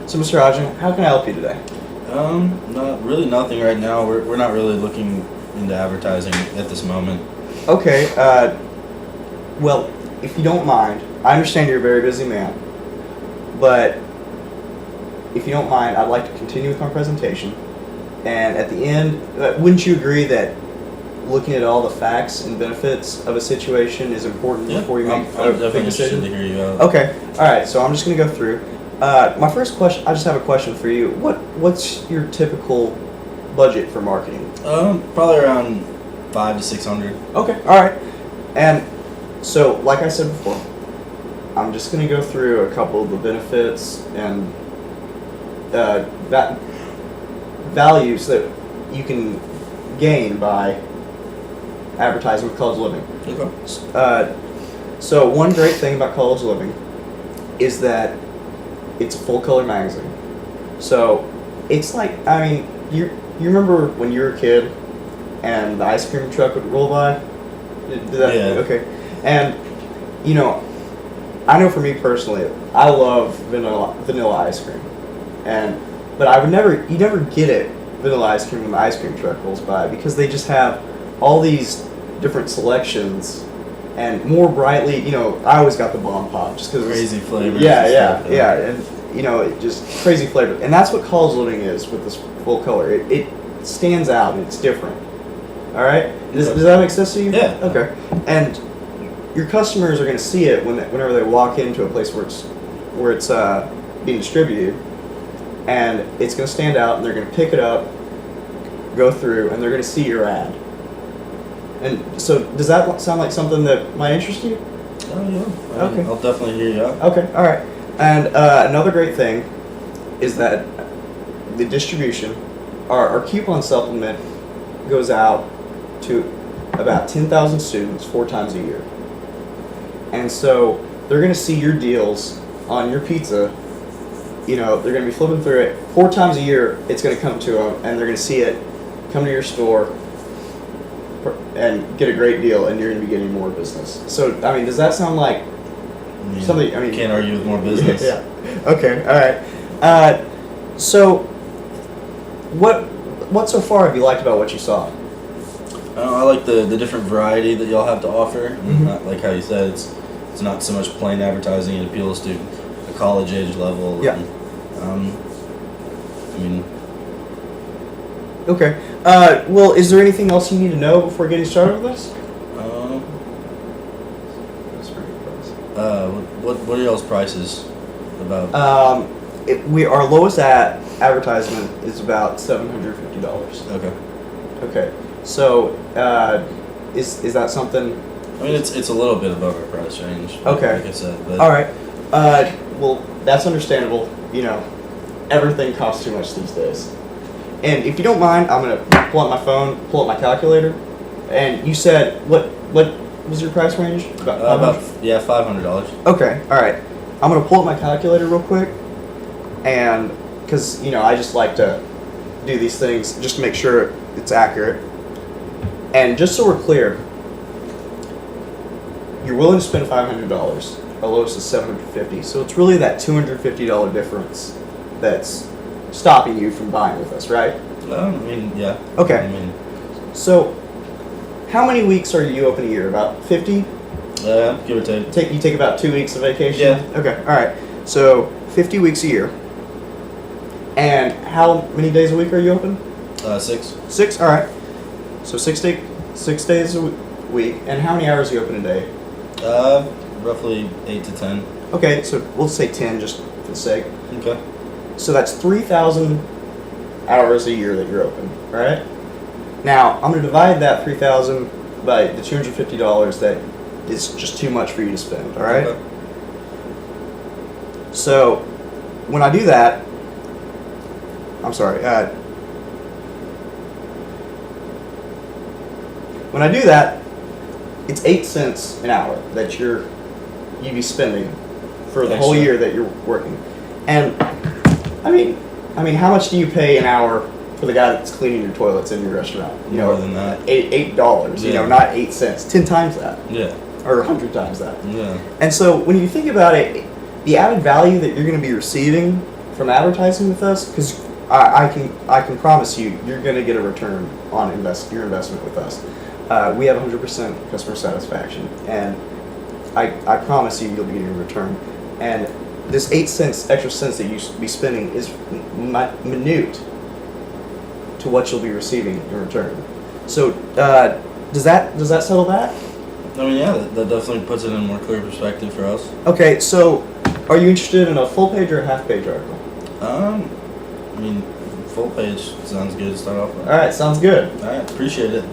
So, Mr. Hodgson, how can I help you today? Not really nothing right now. We're not really looking into advertising at this moment. Okay, well, if you don't mind, I understand you're a very busy man, but if you don't mind, I'd like to continue with my presentation. And at the end, wouldn't you agree that looking at all the facts and benefits of a situation is important before you make I'm a definitely big decision? interested to hear you out. Okay, alright, so I'm just going to go through. My first question, I just have a question for you. What's your typical budget for marketing? Probably around 500 to 600. Okay, alright. And so, like I said before, I'm just going to go through a couple of the benefits and values that you can gain by advertising with College Living. Okay. So one great thing about College Living is that it's a full color magazine. So it's like, I mean, you remember when you were a kid and the ice cream truck would roll by? Did that? Yeah. Okay. And, you know, I know for me personally, I love vanilla ice cream. But you never get it, vanilla ice cream when the ice cream truck rolls by, because they just have all these different selections and more brightly, you know, I always got the Bomb Pop just because Crazy flavors. yeah, and you know, it just crazy flavor, and that's what College Living is with this full color. It stands out and it's different. All right, does that make sense to you? Yeah. Okay, and your customers are going to see it whenever they walk into a place where it's being distributed, and it's going to stand out, and they're going to pick it up, go through, and they're going to see your ad. And so, does that sound like something that might interest you? Oh yeah. Okay. I'll definitely hear you out. Okay, all right. And another great thing is that the distribution, our coupon supplement goes out to about 10,000 students 4 times a year. And so they're going to see your deals on your pizza. You know, they're going to be flipping through it 4 times a year. It's going to come to them, and they're going to see it, come to your store, and get a great deal, and you're going to be getting more business. So, I mean, does that sound like something? I mean, Can't argue with more business. Yeah. Okay. All right. So, what so far have you liked about what you saw? I like the different variety that y'all have to offer. Mhm. Not like how you said, it's not so much plain advertising. It appeals to a college age level. Yeah. And, I mean, Okay. Well, is there anything else you need to know before getting started with this? what are y'all's prices about? Our lowest advertisement is about $750. Okay. Okay. So, is that something? I mean, it's a little bit above our price range. Okay. Like I said, but All right. Well, that's understandable. You know, everything costs too much these days. And if you don't mind, I'm gonna pull out my phone, pull up my calculator. And you said what was your price range? about $500. Okay. All right. I'm gonna pull up my calculator real quick, and because you know I just like to do these things just to make sure it's accurate. And just so we're clear, you're willing to spend $500. Our lowest is $750. So it's really that $250 difference that's stopping you from buying with us, right? I mean, yeah. Okay. I mean, So, how many weeks are you open a year? About 50? give or take. You take about 2 weeks of vacation? Yeah. Okay, all right. So, 50 weeks a year. And how many days a week are you open? 6. 6? All right. So, 6 days a week. And how many hours are you open a day? Roughly 8 to 10. Okay, so we'll say 10 just for the sake. Okay. So that's 3,000 hours a year that you're open, all right? Now, I'm going to divide that 3,000 by the $250 that is just too much for you to spend, all right? Okay. So, when I do that, I'm sorry, when I do that, it's 8 cents an hour that you'd be spending for the whole Extra. year that you're working. And I mean, how much do you pay an hour for the guy that's cleaning your toilets in your restaurant? You More know, than that. $8. You Yeah. know, not 8 cents. 10 times that, Yeah. or 100 times that. Yeah. And so when you think about it, the added value that you're going to be receiving from advertising with us, because I can promise you you're going to get a return on your investment with us. We have 100% customer satisfaction, and I promise you you'll be getting a return. And this 8 cents extra cents that you be spending is minute to what you'll be receiving in return. So does that settle that? I mean, yeah, that definitely puts it in a more clear perspective for us. Okay, so are you interested in a full page or a half page article? I mean, full page sounds good to start off with. All right, sounds good. All right, appreciate it.